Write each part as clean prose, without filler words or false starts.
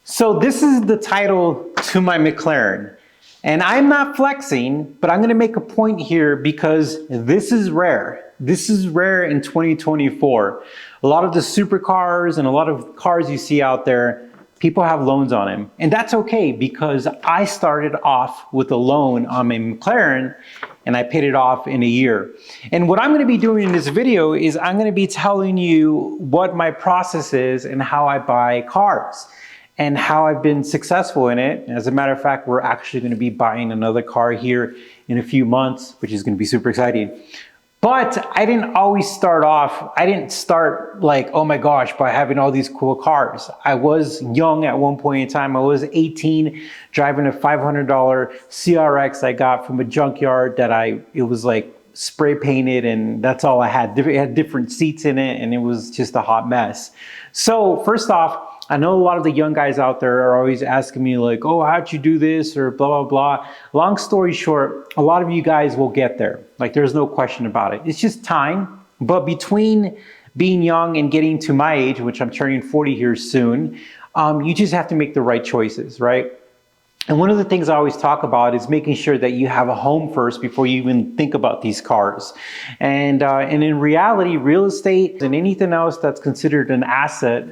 So this is the title to my McLaren. And I'm not flexing, but I'm gonna make a point here because this is rare. This is rare in 2024. A lot of the supercars and a lot of cars you see out there, people have loans on them. And that's okay because I started off with a loan on my McLaren and I paid it off in a year. And what I'm gonna be doing in this video is I'm gonna be telling you what my process is and how I buy cars and how I've been successful in it. As a matter of fact, we're actually gonna be buying another car here in a few months, which is gonna be super exciting. But I didn't always start off, I didn't start like, oh my gosh, by having all these cool cars. I was young at one point in time. I was 18, driving a $500 CRX I got from a junkyard that it was like spray painted and that's all I had. It had different seats in it and it was just a hot mess. So first off, I know a lot of the young guys out there are always asking me like, oh, how'd you do this or blah, blah, blah. Long story short, a lot of you guys will get there. Like there's no question about it. It's just time. But between being young and getting to my age, which I'm turning 40 here soon, you just have to make the right choices, right? And one of the things I always talk about is making sure that you have a home first before you even think about these cars. And in reality, real estate and anything else that's considered an asset,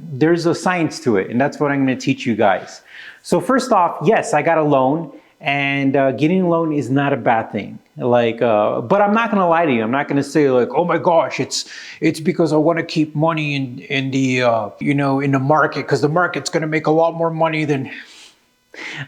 there's a science to it. And that's what I'm going to teach you guys. So first off, yes, I got a loan and getting a loan is not a bad thing. Like, but I'm not going to lie to you. I'm not going to say like, oh my gosh, it's because I want to keep money in the, in the market because the market's going to make a lot more money than...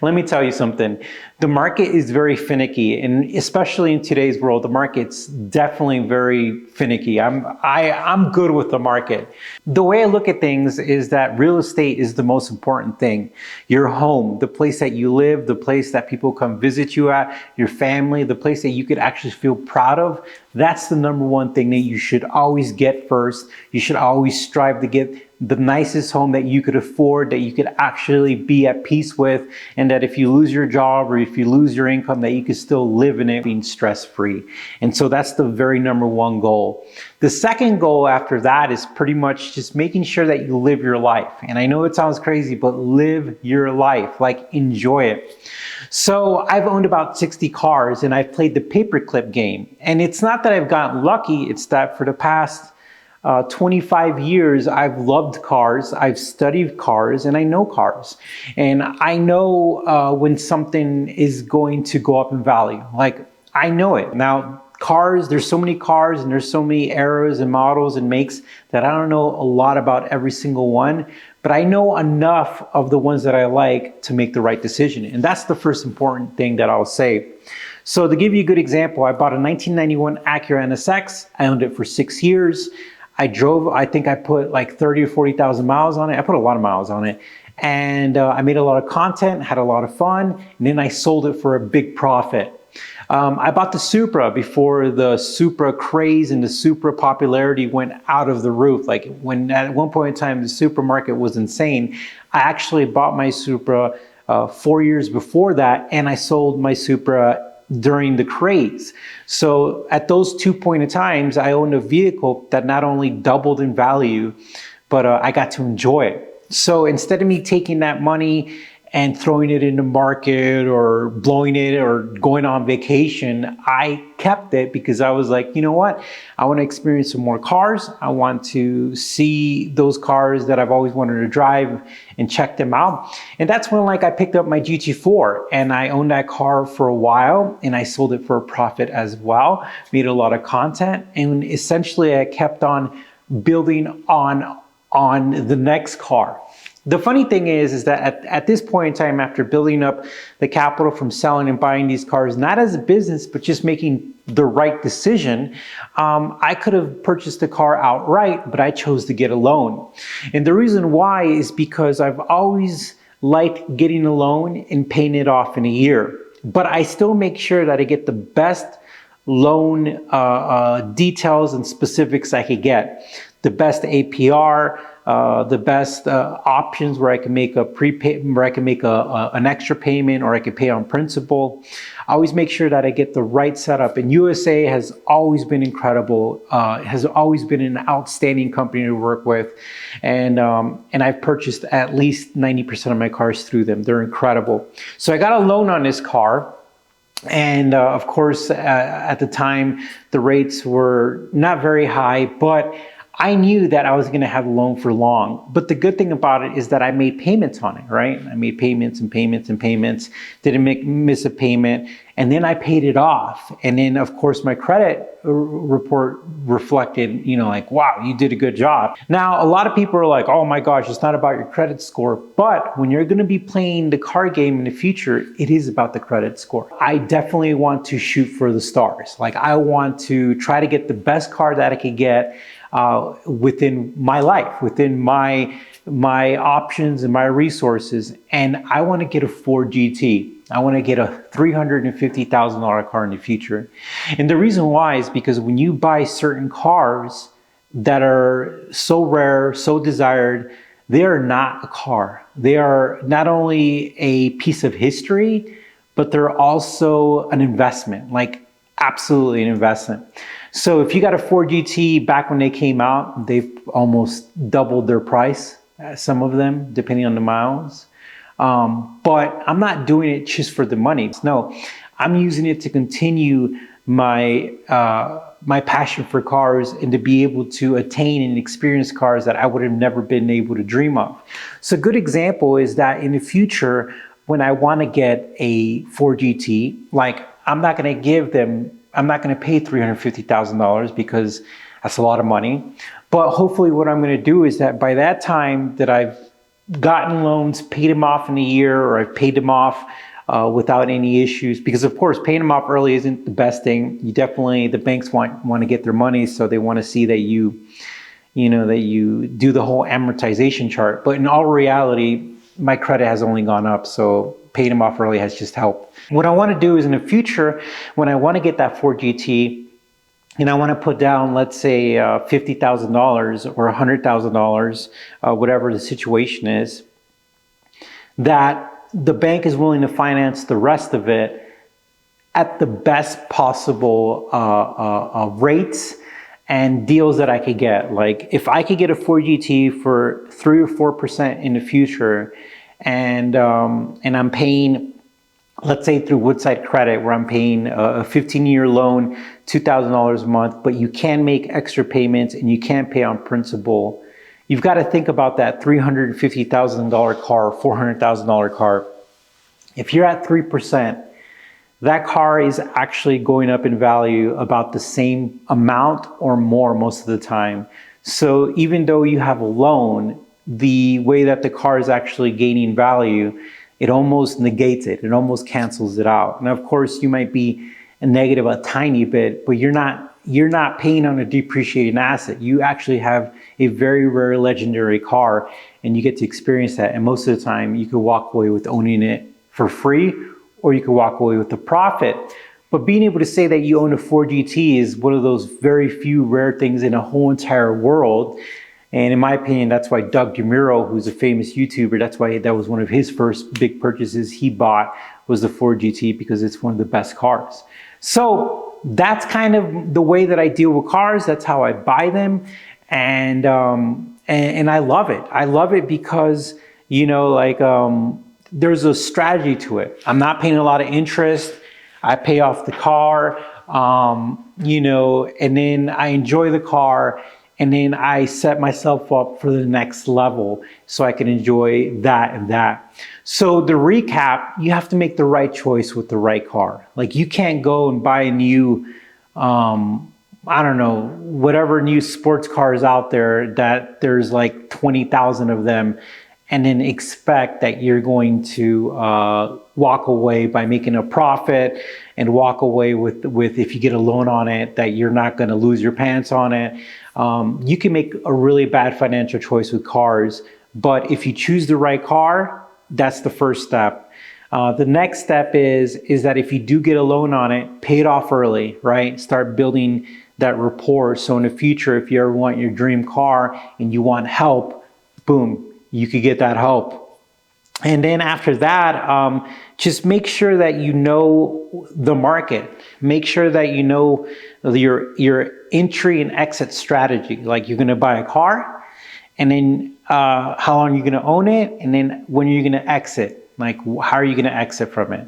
Let me tell you something. The market is very finicky, and especially in today's world, the market's definitely very finicky. I'm good with the market. The way I look at things is that real estate is the most important thing. Your home, the place that you live, the place that people come visit you at, your family, the place that you could actually feel proud of. That's the number one thing that you should always get first. You should always strive to get the nicest home that you could afford, that you could actually be at peace with, and that if you lose your job or if you lose your income, that you could still live in it being stress-free. And so that's the very number one goal. The second goal after that is pretty much just making sure that you live your life. And I know it sounds crazy, but live your life, like enjoy it. So I've owned about 60 cars and I've played the paperclip game. And it's not that I've gotten lucky, it's that for the past 25 years, I've loved cars, I've studied cars, and I know cars. And I know when something is going to go up in value. Like, I know it. Now, cars, there's so many cars and there's so many eras and models and makes that I don't know a lot about every single one, but I know enough of the ones that I like to make the right decision. And that's the first important thing that I'll say. So to give you a good example, I bought a 1991 Acura NSX. I owned it for 6 years. I drove, I think I put like 30 or 40,000 miles on it. I put a lot of miles on it. And I made a lot of content, had a lot of fun, and then I sold it for a big profit. I bought the Supra before the Supra craze and the Supra popularity went out of the roof. Like when at one point in time, the Supra market was insane. I actually bought my Supra 4 years before that, and I sold my Supra during the craze. So at those 2 point of times, I owned a vehicle that not only doubled in value, but I got to enjoy it. So instead of me taking that money and throwing it in the market or blowing it or going on vacation, I kept it because I was like, you know what? I want to experience some more cars. I want to see those cars that I've always wanted to drive and check them out. And that's when I picked up my GT4 and I owned that car for a while and I sold it for a profit as well, made a lot of content. And essentially I kept on building on the next car. The funny thing is that at this point in time, after building up the capital from selling and buying these cars, not as a business, but just making the right decision, I could have purchased the car outright, but I chose to get a loan. And the reason why is because I've always liked getting a loan and paying it off in a year. But I still make sure that I get the best loan details and specifics I could get. The best APR, the best options where I can make a prepay, where I can make an extra payment, or I can pay on principal. I always make sure that I get the right setup. And USA has always been incredible. Has always been an outstanding company to work with, and I've purchased at least 90% of my cars through them. They're incredible. So I got a loan on this car. And of course, at the time, the rates were not very high, but I knew that I was going to have a loan for long. But the good thing about it is that I made payments on it, right? I made payments and payments and payments, didn't miss a payment, and then I paid it off. And then, of course, my credit report reflected, like, wow, you did a good job. Now, a lot of people are like, oh my gosh, it's not about your credit score. But when you're going to be playing the car game in the future, it is about the credit score. I definitely want to shoot for the stars. Like, I want to try to get the best car that I could get within my life, within my options and my resources. And I want to get a Ford GT. I want to get a $350,000 car in the future. And the reason why is because when you buy certain cars that are so rare, so desired, they are not a car. They are not only a piece of history, but they're also an investment, like absolutely an investment. So if you got a Ford GT back when they came out, they've almost doubled their price, some of them, depending on the miles. But I'm not doing it just for the money. No, I'm using it to continue my passion for cars and to be able to attain and experience cars that I would have never been able to dream of. So a good example is that in the future, when I want to get a Ford GT, like I'm not going to pay $350,000 because that's a lot of money. But hopefully what I'm going to do is that by that time that I've gotten loans, paid them off in a year, or I've paid them off without any issues, because of course paying them off early isn't the best thing. The banks want to get their money, so they want to see that you do the whole amortization chart. But in all reality, my credit has only gone up, so paying them off early has just helped. What I want to do is in the future, when I want to get that Ford GT, and I want to put down, let's say, $50,000 or $100,000, whatever the situation is, that the bank is willing to finance the rest of it at the best possible rates and deals that I could get. Like if I could get a Ford GT for 3 or 4% in the future, and I'm paying, let's say through Woodside Credit, where I'm paying a 15-year loan, $2,000 a month, but you can make extra payments and you can pay on principal. You've got to think about that $350,000 car, $400,000 car. If you're at 3%, that car is actually going up in value about the same amount or more most of the time. So even though you have a loan, the way that the car is actually gaining value, it almost negates it. It almost cancels it out. And of course, you might be a negative a tiny bit, but you're not paying on a depreciating asset. You actually have a very rare legendary car, and you get to experience that. And most of the time, you could walk away with owning it for free, or you could walk away with a profit. But being able to say that you own a Ford GT is one of those very few rare things in a whole entire world. And in my opinion, that's why Doug DeMuro, who's a famous YouTuber, that's why that was one of his first big purchases he bought, was the Ford GT, because it's one of the best cars. So that's kind of the way that I deal with cars. That's how I buy them. And I love it. I love it because, there's a strategy to it. I'm not paying a lot of interest. I pay off the car, and then I enjoy the car. And then I set myself up for the next level so I can enjoy that and that. So the recap, you have to make the right choice with the right car. Like you can't go and buy a new, whatever new sports cars out there that there's like 20,000 of them, and then expect that you're going to walk away by making a profit and walk away with if you get a loan on it, that you're not going to lose your pants on it. You can make a really bad financial choice with cars, but if you choose the right car, that's the first step. The next step is that if you do get a loan on it, pay it off early, right? Start building that rapport. So in the future, if you ever want your dream car and you want help, boom, you could get that help. And then after that, just make sure that you know the market. Make sure that you know your entry and exit strategy. Like you're gonna buy a car, and then how long you're gonna own it, and then when you're gonna exit. Like how are you gonna exit from it?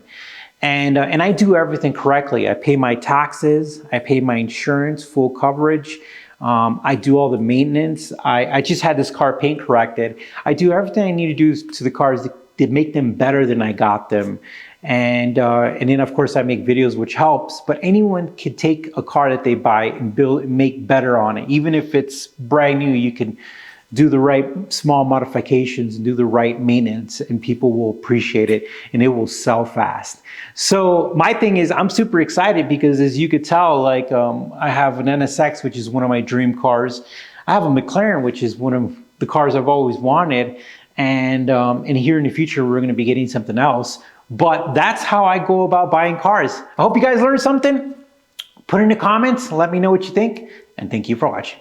And I do everything correctly. I pay my taxes, I pay my insurance, full coverage. I do all the maintenance. I just had this car paint corrected. I do everything I need to do to the cars to make them better than I got them. And then of course I make videos, which helps, but anyone can take a car that they buy and make better on it. Even if it's brand new, you can do the right small modifications and do the right maintenance, and people will appreciate it and it will sell fast. So my thing is, I'm super excited because as you could tell, like I have an NSX, which is one of my dream cars. I have a McLaren, which is one of the cars I've always wanted. And here in the future, we're gonna be getting something else. But that's how I go about buying cars. I hope you guys learned something. Put it in the comments, let me know what you think, and thank you for watching.